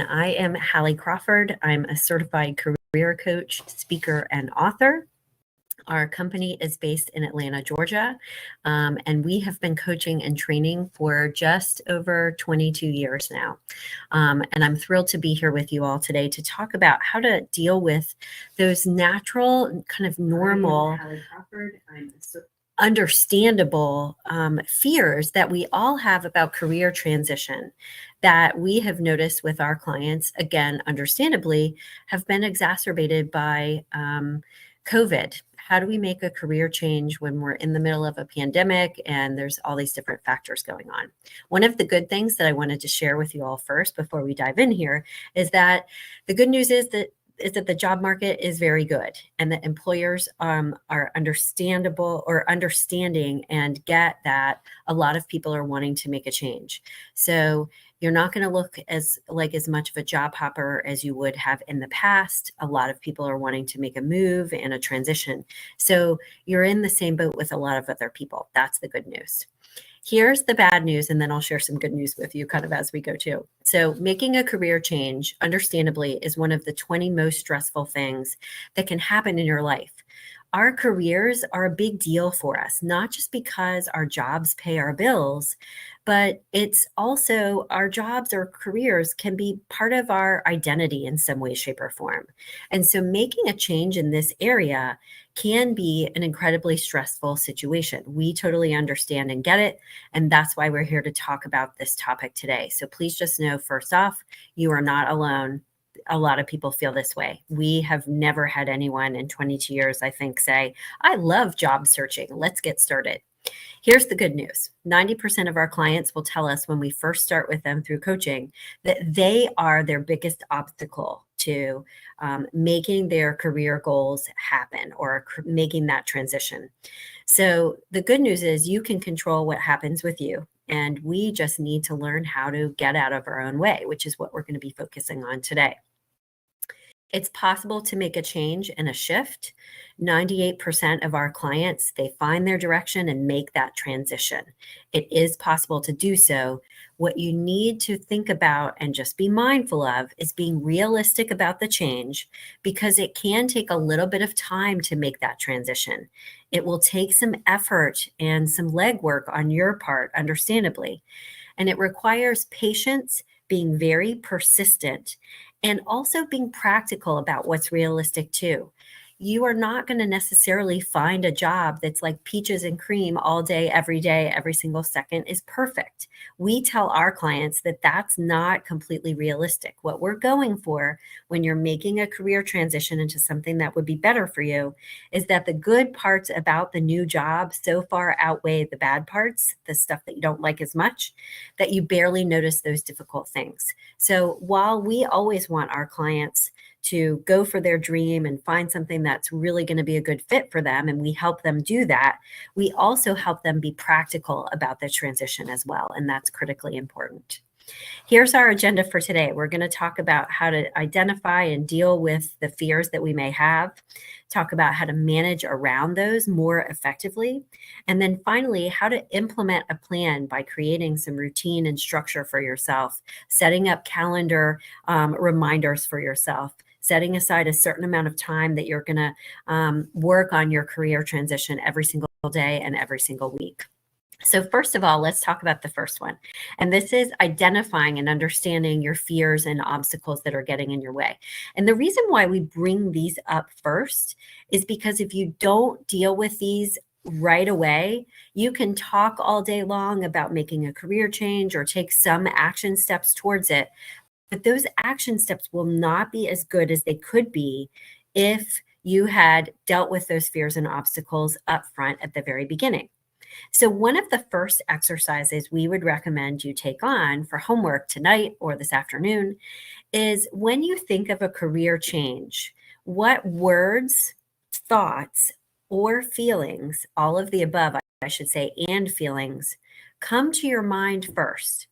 I am Hallie Crawford. I'm a certified career coach, speaker, and author. Our company is based in Atlanta, Georgia, and we have been coaching and training for just over 22 years now. And I'm thrilled to be here with you all today to talk about how to deal with those natural, kind of normal, understandable fears that we all have about career transition that we have noticed with our clients, again, understandably, have been exacerbated by COVID. How do we make a career change when we're in the middle of a pandemic and there's all these different factors going on? One of the good things that I wanted to share with you all first before we dive in here is that the good news is that the job market is very good and that employers are understandable or understanding and get that a lot of people are wanting to make a change. So you're not going to look as much of a job hopper as you would have in the past. A lot of people are wanting to make a move and a transition. So you're in the same boat with a lot of other people. That's the good news. Here's the bad news, and then I'll share some good news with you kind of as we go too. So making a career change, understandably, is one of the 20 most stressful things that can happen in your life. Our careers are a big deal for us, not just because our jobs pay our bills, but it's also our jobs or careers can be part of our identity in some way, shape, or form. And so making a change in this area can be an incredibly stressful situation. We totally understand and get it. And that's why we're here to talk about this topic today. So please just know, first off, you are not alone. A lot of people feel this way. We have never had anyone in 22 years, I think, say, I love job searching. Let's get started. Here's the good news. 90% of our clients will tell us when we first start with them through coaching that they are their biggest obstacle to making their career goals happen or making that transition. So the good news is you can control what happens with you. And we just need to learn how to get out of our own way, which is what we're going to be focusing on today. It's possible to make a change and a shift. 98% of our clients, they find their direction and make that transition. It is possible to do so. What you need to think about and just be mindful of is being realistic about the change because it can take a little bit of time to make that transition. It will take some effort and some legwork on your part, understandably. And it requires patience, being very persistent, and also being practical about what's realistic too. You are not going to necessarily find a job that's like peaches and cream all day, every single second is perfect. We tell our clients that that's not completely realistic. What we're going for when you're making a career transition into something that would be better for you is that the good parts about the new job so far outweigh the bad parts, the stuff that you don't like as much, that you barely notice those difficult things. So while we always want our clients to go for their dream and find something that's really going to be a good fit for them, and we help them do that, we also help them be practical about the transition as well, and that's critically important. Here's our agenda for today. We're going to talk about how to identify and deal with the fears that we may have, talk about how to manage around those more effectively, and then finally, how to implement a plan by creating some routine and structure for yourself, setting up calendar reminders for yourself, setting aside a certain amount of time that you're going to work on your career transition every single day and every single week. So first of all, let's talk about the first one. And this is identifying and understanding your fears and obstacles that are getting in your way. And the reason why we bring these up first is because if you don't deal with these right away, you can talk all day long about making a career change or take some action steps towards it. But those action steps will not be as good as they could be if you had dealt with those fears and obstacles up front at the very beginning. So one of the first exercises we would recommend you take on for homework tonight or this afternoon is when you think of a career change, what words, thoughts, or feelings, all of the above, I should say, and feelings, come to your mind first.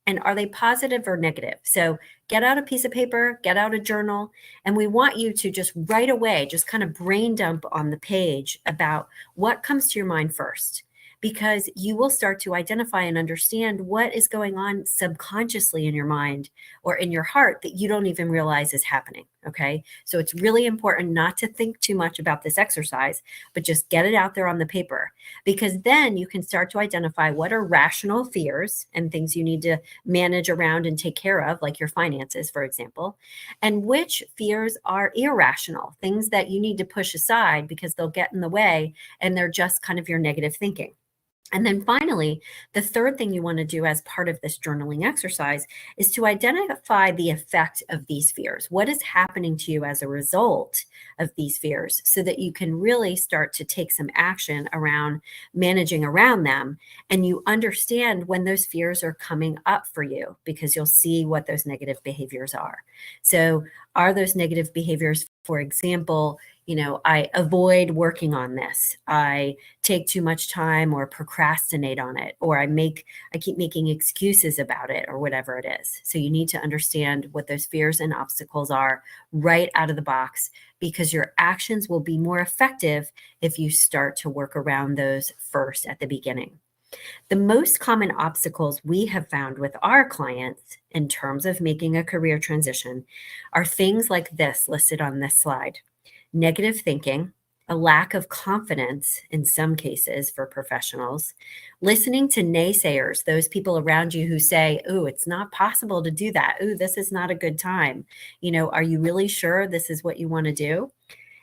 And are they positive or negative? So get out a piece of paper, get out a journal, and we want you to just right away, just kind of brain dump on the page about what comes to your mind first. because you will start to identify and understand what is going on subconsciously in your mind or in your heart that you don't even realize is happening. Okay. So it's really important not to think too much about this exercise, but just get it out there on the paper, because then you can start to identify what are rational fears and things you need to manage around and take care of, like your finances, for example, and which fears are irrational, things that you need to push aside because they'll get in the way and they're just kind of your negative thinking. And then finally, the third thing you want to do as part of this journaling exercise is to identify the effect of these fears. What is happening to you as a result of these fears, so that you can really start to take some action around managing around them. And you understand when those fears are coming up for you, because you'll see what those negative behaviors are. So are those negative behaviors, for example, I avoid working on this, I take too much time or procrastinate on it, or I keep making excuses about it, or whatever it is. So you need to understand what those fears and obstacles are right out of the box, because your actions will be more effective if you start to work around those first at the beginning. The most common obstacles we have found with our clients in terms of making a career transition are things like this listed on this slide: negative thinking, a lack of confidence in some cases for professionals, listening to naysayers, those people around you who say, "Ooh, it's not possible to do that. Ooh, this is not a good time. Are you really sure this is what you want to do?"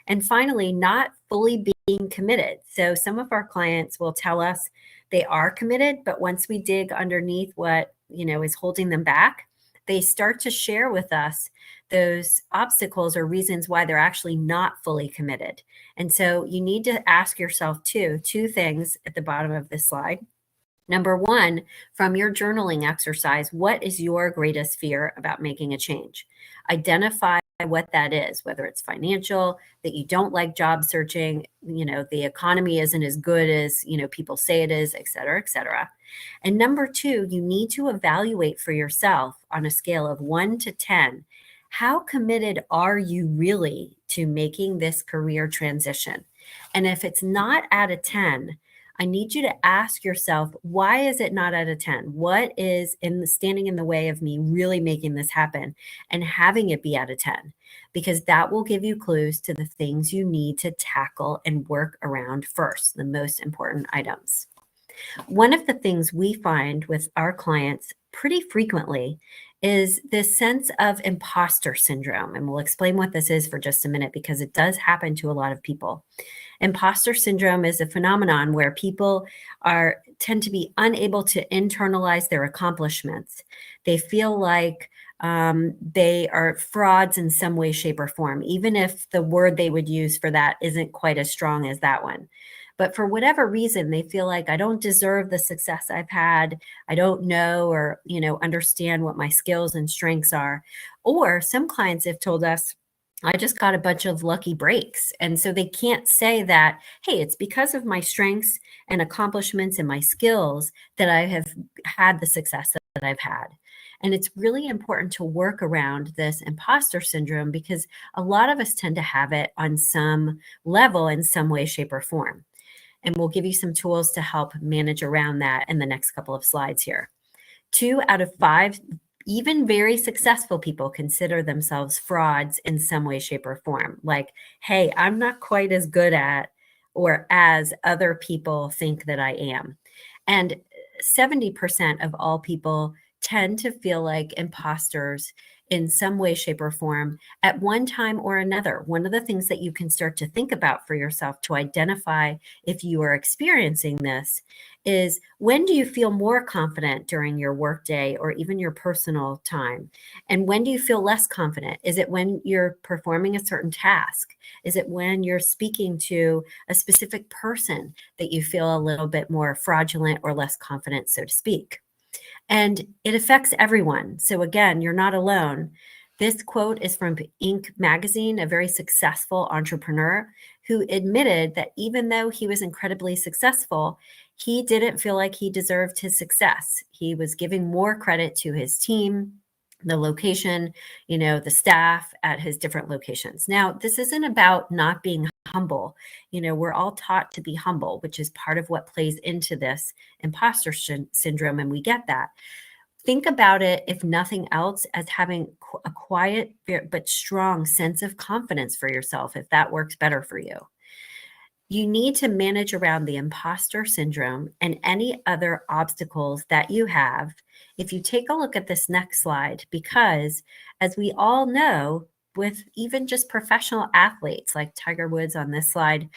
And finally, not fully being committed. So some of our clients will tell us they are committed, but once we dig underneath what, is holding them back, they start to share with us those obstacles or reasons why they're actually not fully committed. And so you need to ask yourself two things at the bottom of this slide. Number one, from your journaling exercise, what is your greatest fear about making a change? Identify what that is, whether it's financial, that you don't like job searching, the economy isn't as good as, people say it is, et cetera, et cetera. And number two, you need to evaluate for yourself on a scale of 1 to 10, how committed are you really to making this career transition? And if it's not at a 10, I need you to ask yourself, why is it not at a 10? What is standing in the way of me really making this happen and having it be at a 10? Because that will give you clues to the things you need to tackle and work around first, the most important items. One of the things we find with our clients pretty frequently is this sense of imposter syndrome. And we'll explain what this is for just a minute, because it does happen to a lot of people. Imposter syndrome is a phenomenon where people tend to be unable to internalize their accomplishments. They feel like they are frauds in some way, shape, or form, even if the word they would use for that isn't quite as strong as that one. But for whatever reason, they feel like, I don't deserve the success I've had. I don't know or, understand what my skills and strengths are. Or some clients have told us, I just got a bunch of lucky breaks. And so they can't say that, hey, it's because of my strengths and accomplishments and my skills that I have had the success that I've had. And it's really important to work around this imposter syndrome, because a lot of us tend to have it on some level in some way, shape, or form. And we'll give you some tools to help manage around that in the next couple of slides here. 2 out of 5 even very successful people consider themselves frauds in some way, shape, or form. Like, hey, I'm not quite as good at or as other people think that I am. And 70% of all people tend to feel like imposters in some way, shape, or form at one time or another. One of the things that you can start to think about for yourself to identify if you are experiencing this is, when do you feel more confident during your workday or even your personal time? And when do you feel less confident? Is it when you're performing a certain task? Is it when you're speaking to a specific person that you feel a little bit more fraudulent or less confident, so to speak? And it affects everyone. So again, you're not alone. This quote is from Inc. magazine, a very successful entrepreneur who admitted that even though he was incredibly successful, he didn't feel like he deserved his success. He was giving more credit to his team, the location, the staff at his different locations. Now, this isn't about not being humble. We're all taught to be humble, which is part of what plays into this imposter syndrome, and we get that. Think about it, if nothing else, as having a quiet but strong sense of confidence for yourself, if that works better for you. You need to manage around the imposter syndrome and any other obstacles that you have. If you take a look at this next slide, because as we all know, with even just professional athletes like Tiger Woods on this slide,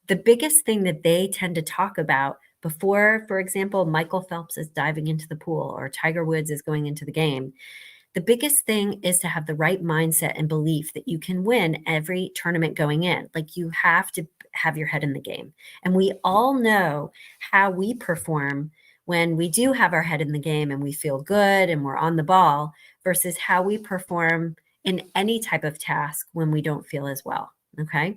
the biggest thing that they tend to talk about before, for example, Michael Phelps is diving into the pool or Tiger Woods is going into the game, the biggest thing is to have the right mindset and belief that you can win every tournament going in. Like, you have to have your head in the game. And we all know how we perform when we do have our head in the game and we feel good and we're on the ball versus how we perform in any type of task when we don't feel as well. Okay.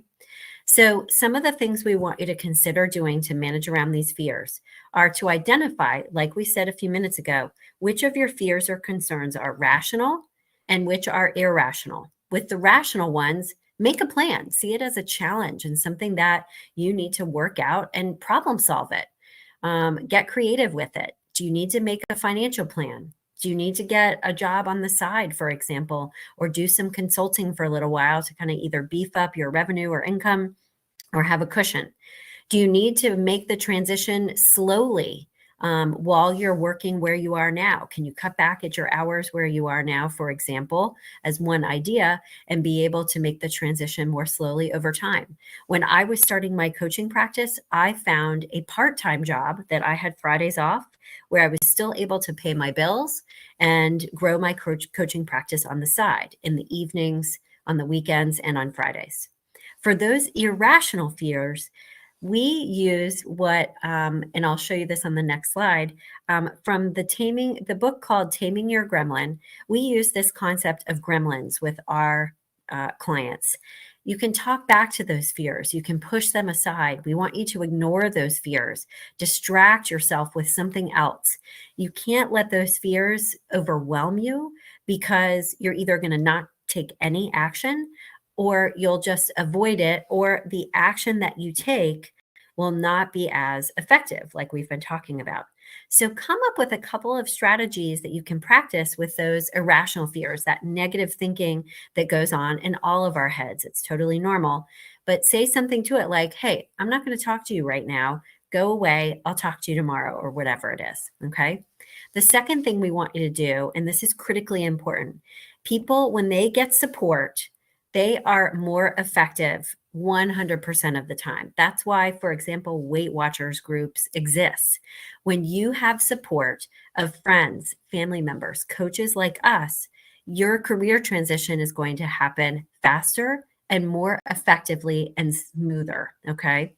So some of the things we want you to consider doing to manage around these fears are to identify, like we said a few minutes ago, which of your fears or concerns are rational and which are irrational. With the rational ones, make a plan, see it as a challenge and something that you need to work out and problem solve it. Get creative with it. Do you need to make a financial plan? Do you need to get a job on the side, for example, or do some consulting for a little while to kind of either beef up your revenue or income or have a cushion? Do you need to make the transition slowly while you're working where you are now? Can you cut back at your hours where you are now, for example, as one idea, and be able to make the transition more slowly over time? When I was starting my coaching practice, I found a part-time job that I had Fridays off where I was still able to pay my bills and grow my coaching practice on the side in the evenings, on the weekends, and on Fridays. For those irrational fears, we use what, and I'll show you this on the next slide, from the book called Taming Your Gremlin. We use this concept of gremlins with our clients. You can talk back to those fears. You can push them aside. We want you to ignore those fears. Distract yourself with something else. You can't let those fears overwhelm you, because you're either going to not take any action, or you'll just avoid it, or the action that you take will not be as effective, like we've been talking about. So come up with a couple of strategies that you can practice with those irrational fears, that negative thinking that goes on in all of our heads. It's totally normal. But say something to it like, hey, I'm not going to talk to you right now. Go away. I'll talk to you tomorrow, or whatever it is. Okay. The second thing we want you to do, and this is critically important, people, when they get support, they are more effective 100% of the time. That's why, for example, Weight Watchers groups exist. When you have support of friends, family members, coaches like us, your career transition is going to happen faster and more effectively and smoother. Okay.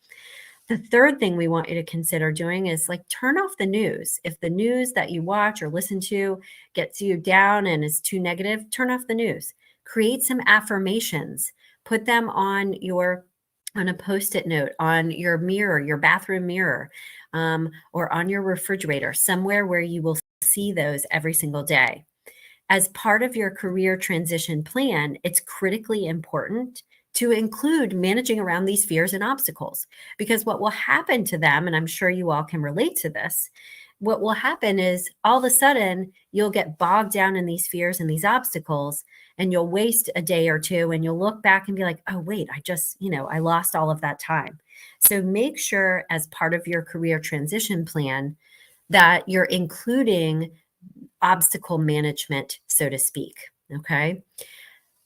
The third thing we want you to consider doing is, like, turn off the news. If the news that you watch or listen to gets you down and is too negative, turn off the news. Create some affirmations. Put them on a Post-it note, on your mirror, your bathroom mirror, or on your refrigerator, somewhere where you will see those every single day. As part of your career transition plan, it's critically important to include managing around these fears and obstacles, because what will happen to them, and I'm sure you all can relate to this, what will happen is all of a sudden you'll get bogged down in these fears and these obstacles, and you'll waste a day or two, and you'll look back and be like, oh, wait, I lost all of that time. So make sure, as part of your career transition plan, that you're including obstacle management, so to speak. Okay.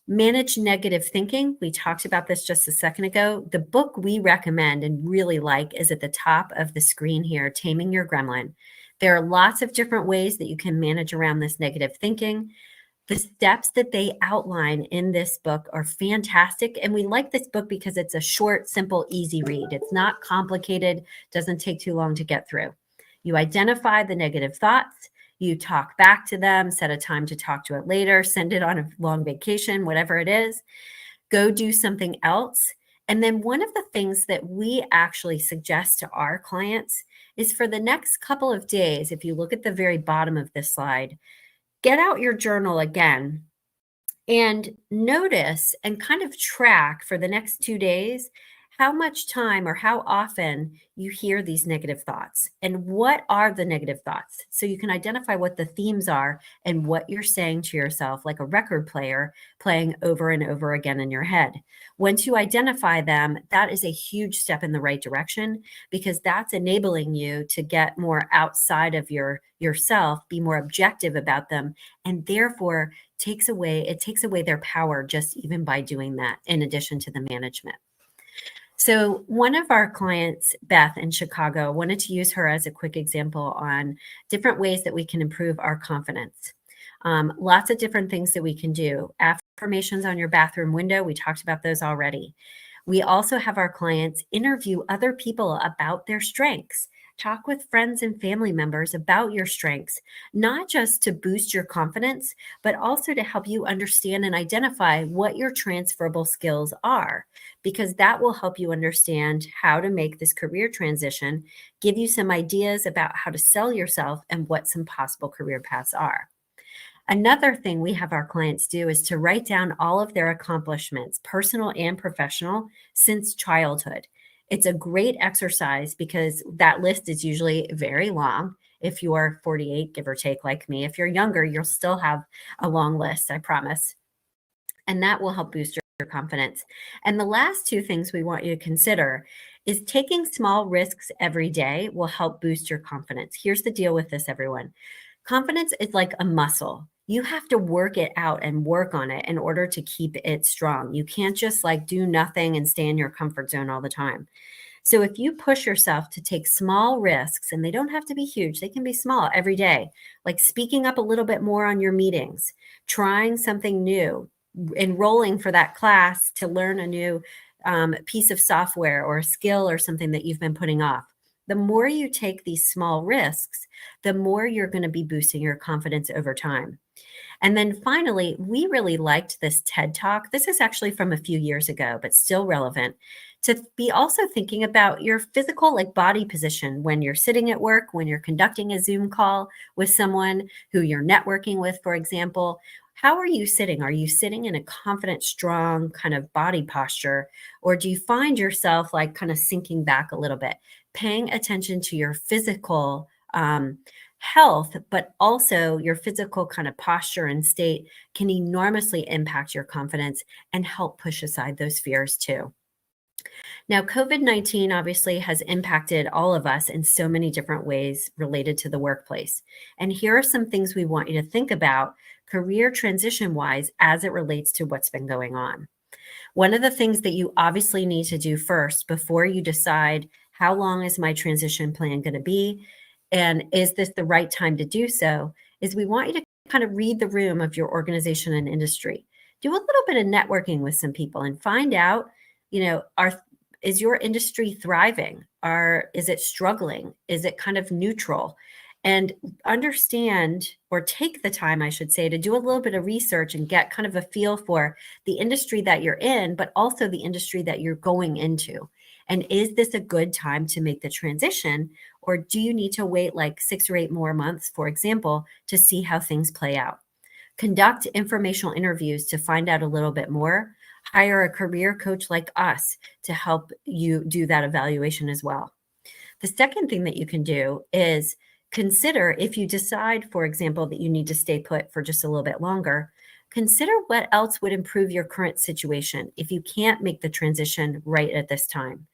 Manage negative thinking. We talked about this just a second ago. The book we recommend and really like is at the top of the screen here, Taming Your Gremlin. There are lots of different ways that you can manage around this negative thinking. The steps that they outline in this book are fantastic. And we like this book because it's a short, simple, easy read. It's not complicated, doesn't take too long to get through. You identify the negative thoughts. You talk back to them, set a time to talk to it later, send it on a long vacation, whatever it is. Go do something else. And then one of the things that we actually suggest to our clients is, for the next couple of days, if you look at the very bottom of this slide, get out your journal again and notice and kind of track for the next 2 days how much time or how often you hear these negative thoughts and what are the negative thoughts. So you can identify what the themes are and what you're saying to yourself, like a record player playing over and over again in your head. Once you identify them, that is a huge step in the right direction, because that's enabling you to get more outside of yourself, be more objective about them, and therefore takes away their power just even by doing that, in addition to the management. So one of our clients, Beth in Chicago, wanted to use her as a quick example on different ways that we can improve our confidence. Lots of different things that we can do. Affirmations on your bathroom window, we talked about those already. We also have our clients interview other people about their strengths. Talk with friends and family members about your strengths, not just to boost your confidence, but also to help you understand and identify what your transferable skills are, because that will help you understand how to make this career transition, give you some ideas about how to sell yourself and what some possible career paths are. Another thing we have our clients do is to write down all of their accomplishments, personal and professional, since childhood. It's a great exercise because that list is usually very long. If you are 48, give or take, like me, if you're younger, you'll still have a long list, I promise. And that will help boost your confidence. And the last two things we want you to consider is taking small risks every day will help boost your confidence. Here's the deal with this, everyone. Confidence is like a muscle. You have to work it out and work on it in order to keep it strong. You can't just like do nothing and stay in your comfort zone all the time. So if you push yourself to take small risks, and they don't have to be huge, they can be small every day, like speaking up a little bit more on your meetings, trying something new, enrolling for that class to learn a new piece of software or a skill or something that you've been putting off. The more you take these small risks, the more you're going to be boosting your confidence over time. And then finally, we really liked this TED Talk. This is actually from a few years ago, but still relevant, to be also thinking about your physical, like body position when you're sitting at work, when you're conducting a Zoom call with someone who you're networking with, for example. How are you sitting? Are you sitting in a confident, strong kind of body posture? Or do you find yourself like kind of sinking back a little bit? Paying attention to your physical health, but also your physical kind of posture and state can enormously impact your confidence and help push aside those fears too. Now, COVID-19 obviously has impacted all of us in so many different ways related to the workplace. And here are some things we want you to think about career transition wise as it relates to what's been going on. One of the things that you obviously need to do first before you decide how long is my transition plan going to be and is this the right time to do so, is we want you to kind of read the room of your organization and industry. Do a little bit of networking with some people and find out, is your industry thriving? Is it struggling? Is it kind of neutral? And understand, or take the time, I should say, to do a little bit of research and get kind of a feel for the industry that you're in, but also the industry that you're going into. And is this a good time to make the transition? Or do you need to wait like 6 or 8 more months, for example, to see how things play out? Conduct informational interviews to find out a little bit more. Hire a career coach like us to help you do that evaluation as well. The second thing that you can do is consider, if you decide, for example, that you need to stay put for just a little bit longer, consider what else would improve your current situation if you can't make the transition right at this time.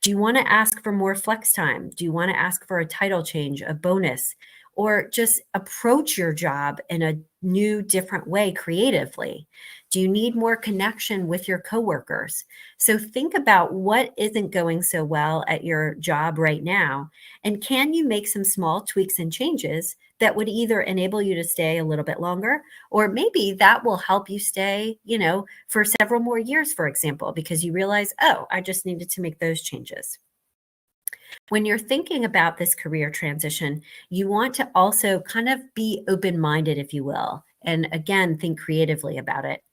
Do you want to ask for more flex time? Do you want to ask for a title change, a bonus, or just approach your job in a new, different way creatively? Do you need more connection with your coworkers? So think about what isn't going so well at your job right now, and can you make some small tweaks and changes that would either enable you to stay a little bit longer, or maybe that will help you stay, for several more years, for example, because you realize, oh, I just needed to make those changes. When you're thinking about this career transition, you want to also kind of be open-minded, if you will, and again, think creatively about it.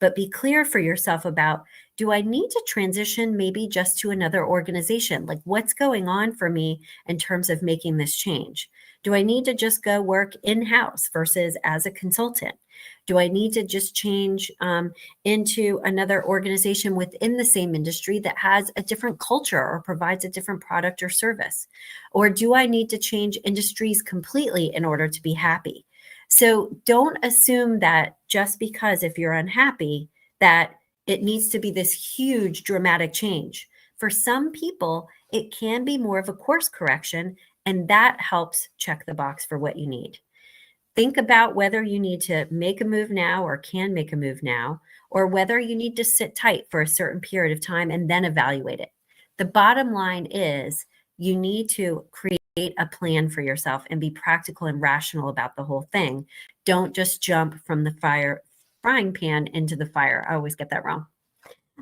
But be clear for yourself about, do I need to transition maybe just to another organization? Like, what's going on for me in terms of making this change? Do I need to just go work in-house versus as a consultant? Do I need to just change into another organization within the same industry that has a different culture or provides a different product or service? Or do I need to change industries completely in order to be happy? So don't assume that just because if you're unhappy, that it needs to be this huge dramatic change. For some people, it can be more of a course correction, and that helps check the box for what you need. Think about whether you need to make a move now or can make a move now, or whether you need to sit tight for a certain period of time and then evaluate it. The bottom line is you need to create a plan for yourself and be practical and rational about the whole thing. Don't just jump from the frying pan into the fire. I always get that wrong.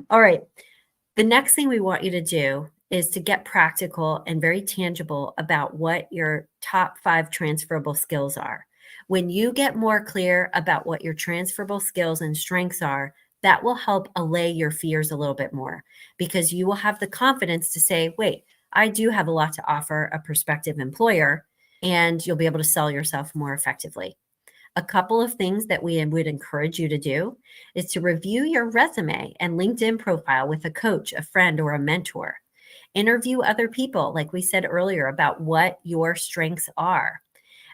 All right. The next thing we want you to do is to get practical and very tangible about what your top 5 transferable skills are. When you get more clear about what your transferable skills and strengths are, that will help allay your fears a little bit more because you will have the confidence to say, wait, I do have a lot to offer a prospective employer, and you'll be able to sell yourself more effectively. A couple of things that we would encourage you to do is to review your resume and LinkedIn profile with a coach, a friend, or a mentor. Interview other people, like we said earlier, about what your strengths are.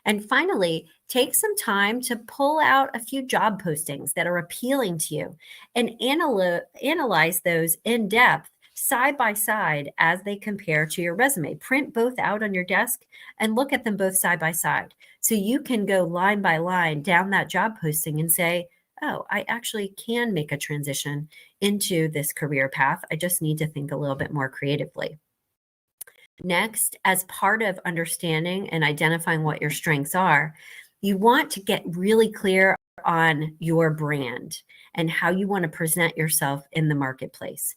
And finally, take some time to pull out a few job postings that are appealing to you and analyze those in depth side by side as they compare to your resume. Print both out on your desk and look at them both side by side. So you can go line by line down that job posting and say, oh, I actually can make a transition into this career path. I just need to think a little bit more creatively. Next, as part of understanding and identifying what your strengths are, you want to get really clear on your brand and how you want to present yourself in the marketplace.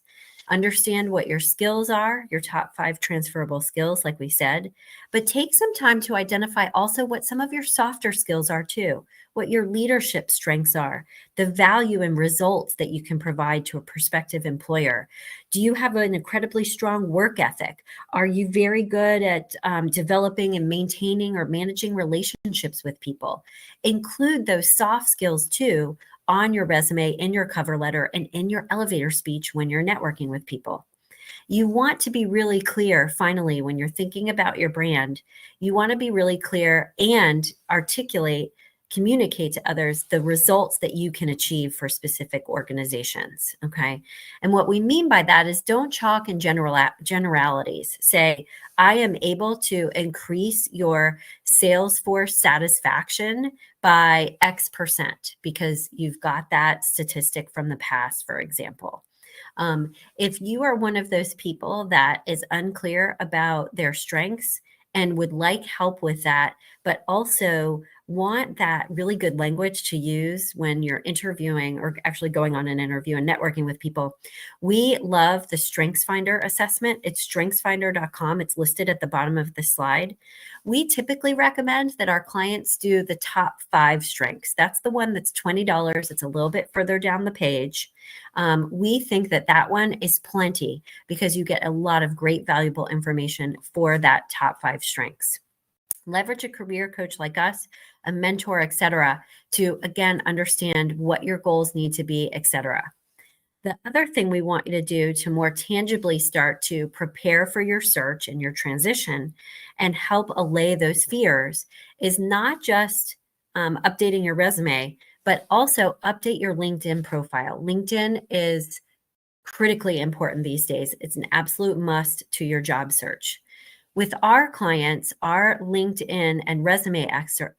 Understand what your skills are, your top 5 transferable skills, like we said, but take some time to identify also what some of your softer skills are too, what your leadership strengths are, the value and results that you can provide to a prospective employer. Do you have an incredibly strong work ethic? Are you very good at developing and maintaining or managing relationships with people? Include those soft skills too on your resume, in your cover letter, and in your elevator speech when you're networking with people. You want to be really clear, finally, when you're thinking about your brand, you want to be really clear and communicate to others the results that you can achieve for specific organizations. Okay. And what we mean by that is don't chalk in generalities. Say, I am able to increase your Salesforce satisfaction by X% because you've got that statistic from the past, for example. If you are one of those people that is unclear about their strengths and would like help with that, but also want that really good language to use when you're interviewing or actually going on an interview and networking with people, we love the Strengthsfinder Assessment. It's strengthsfinder.com. It's listed at the bottom of the slide. We typically recommend that our clients do the top 5 strengths. That's the one that's $20. It's a little bit further down the page. We think that that one is plenty because you get a lot of great valuable information for that top 5 strengths. Leverage a career coach like us, a mentor, etc., to again understand what your goals need to be, etc. The other thing we want you to do to more tangibly start to prepare for your search and your transition and help allay those fears is not just updating your resume, but also update your LinkedIn profile. LinkedIn is critically important these days. It's an absolute must to your job search. With our clients, our LinkedIn and resume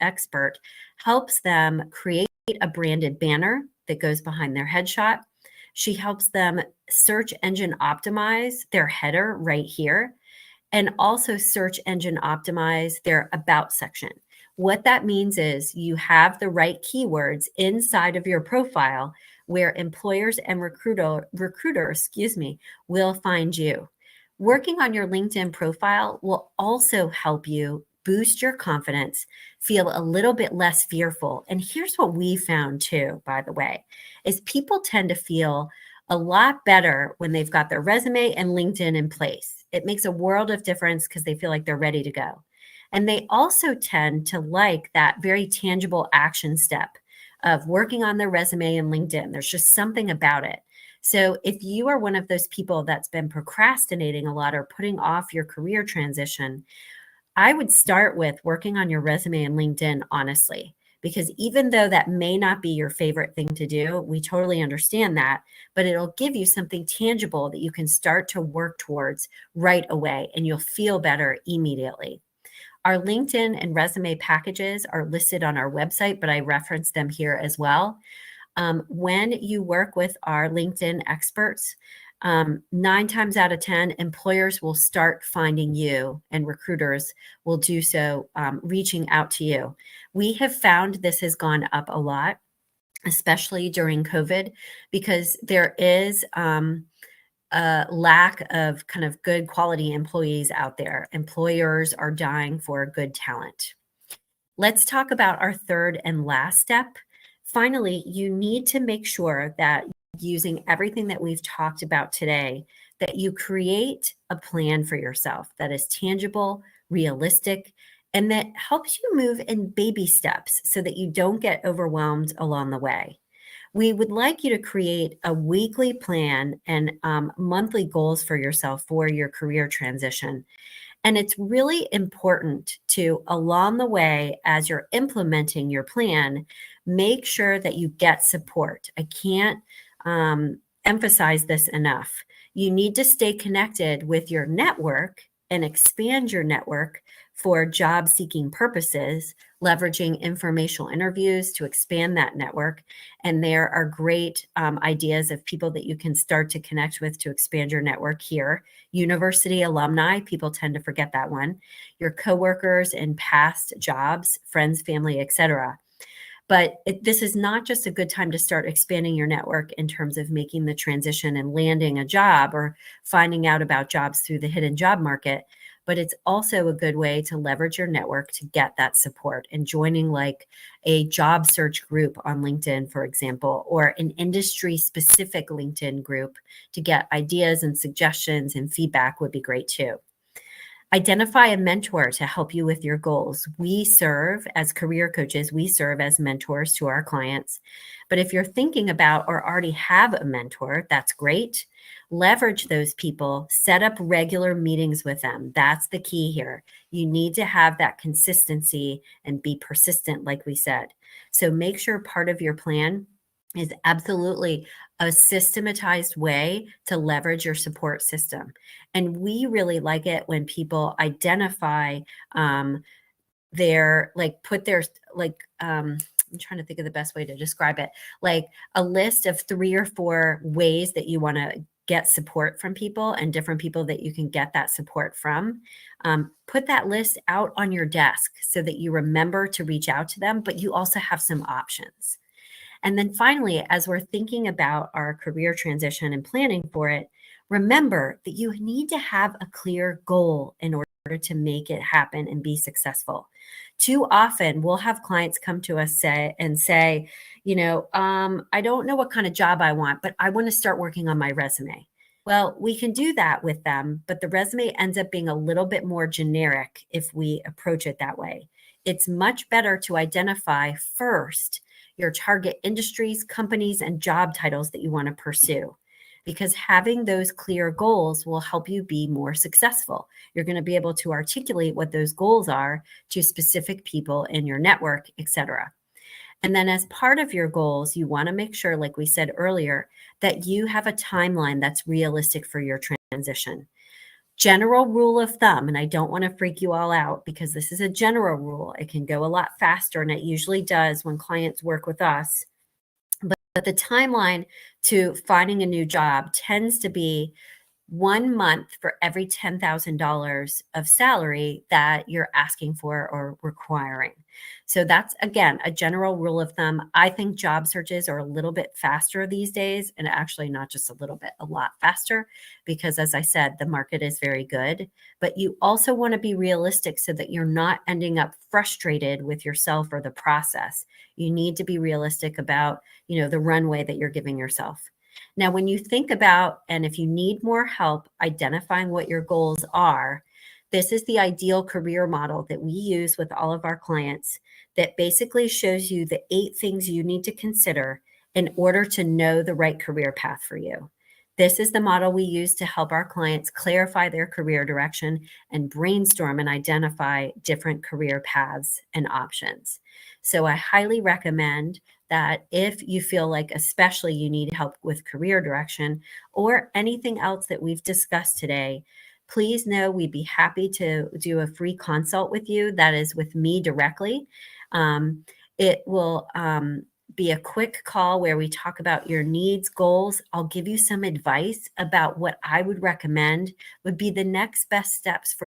expert helps them create a branded banner that goes behind their headshot. She helps them search engine optimize their header right here and also search engine optimize their about section. What that means is you have the right keywords inside of your profile where employers and recruiters will find you. Working on your LinkedIn profile will also help you boost your confidence, feel a little bit less fearful. And here's what we found too, by the way, is people tend to feel a lot better when they've got their resume and LinkedIn in place. It makes a world of difference because they feel like they're ready to go. And they also tend to like that very tangible action step of working on their resume and LinkedIn. There's just something about it. So if you are one of those people that's been procrastinating a lot or putting off your career transition, I would start with working on your resume and LinkedIn, honestly, because even though that may not be your favorite thing to do, we totally understand that, but it'll give you something tangible that you can start to work towards right away, and you'll feel better immediately. Our LinkedIn and resume packages are listed on our website, but I reference them here as well. When you work with our LinkedIn experts, 9 times out of 10, employers will start finding you and recruiters will do so, reaching out to you. We have found this has gone up a lot, especially during COVID, because there is a lack of kind of good quality employees out there. Employers are dying for good talent. Let's talk about our third and last step. Finally, you need to make sure that using everything that we've talked about today, that you create a plan for yourself that is tangible, realistic, and that helps you move in baby steps so that you don't get overwhelmed along the way. We would like you to create a weekly plan and monthly goals for yourself for your career transition. And it's really important to, along the way, as you're implementing your plan, make sure that you get support. I can't emphasize this enough. You need to stay connected with your network and expand your network for job seeking purposes, leveraging informational interviews to expand that network. And there are great ideas of people that you can start to connect with to expand your network here. University alumni, people tend to forget that one. Your coworkers in past jobs, friends, family, etc. But this is not just a good time to start expanding your network in terms of making the transition and landing a job or finding out about jobs through the hidden job market, but it's also a good way to leverage your network to get that support and joining like a job search group on LinkedIn, for example, or an industry specific LinkedIn group to get ideas and suggestions and feedback would be great too. Identify a mentor to help you with your goals. We serve as career coaches, we serve as mentors to our clients. But if you're thinking about or already have a mentor, that's great. Leverage those people, set up regular meetings with them. That's the key here. You need to have that consistency and be persistent, like we said. So make sure part of your plan is absolutely a systematized way to leverage your support system. And we really like it when people identify their, like, put their, like, I'm trying to think of the best way to describe it, like a list of 3 or 4 ways that you want to get support from people and different people that you can get that support from. Put that list out on your desk so that you remember to reach out to them, but you also have some options. And then finally, as we're thinking about our career transition and planning for it, remember that you need to have a clear goal in order to make it happen and be successful. Too often, we'll have clients come to us say, I don't know what kind of job I want, but I want to start working on my resume. Well, we can do that with them, but the resume ends up being a little bit more generic if we approach it that way. It's much better to identify first your target industries, companies, and job titles that you want to pursue, because having those clear goals will help you be more successful. You're going to be able to articulate what those goals are to specific people in your network, etc. And then as part of your goals, you want to make sure, like we said earlier, that you have a timeline that's realistic for your transition. General rule of thumb, and I don't want to freak you all out because this is a general rule. It can go a lot faster, and it usually does when clients work with us. But the timeline to finding a new job tends to be 1 month for every $10,000 of salary that you're asking for or requiring. So that's, again, a general rule of thumb. I think job searches are a little bit faster these days, and actually not just a little bit, a lot faster, because as I said, the market is very good. But you also want to be realistic so that you're not ending up frustrated with yourself or the process. You need to be realistic about, the runway that you're giving yourself. Now, when you think about, and if you need more help identifying what your goals are, this is the ideal career model that we use with all of our clients that basically shows you the 8 things you need to consider in order to know the right career path for you. This is the model we use to help our clients clarify their career direction and brainstorm and identify different career paths and options. So I highly recommend that if you feel like especially you need help with career direction or anything else that we've discussed today, please know we'd be happy to do a free consult with you. That is with me directly. It will be a quick call where we talk about your needs, goals. I'll give you some advice about what I would recommend would be the next best steps for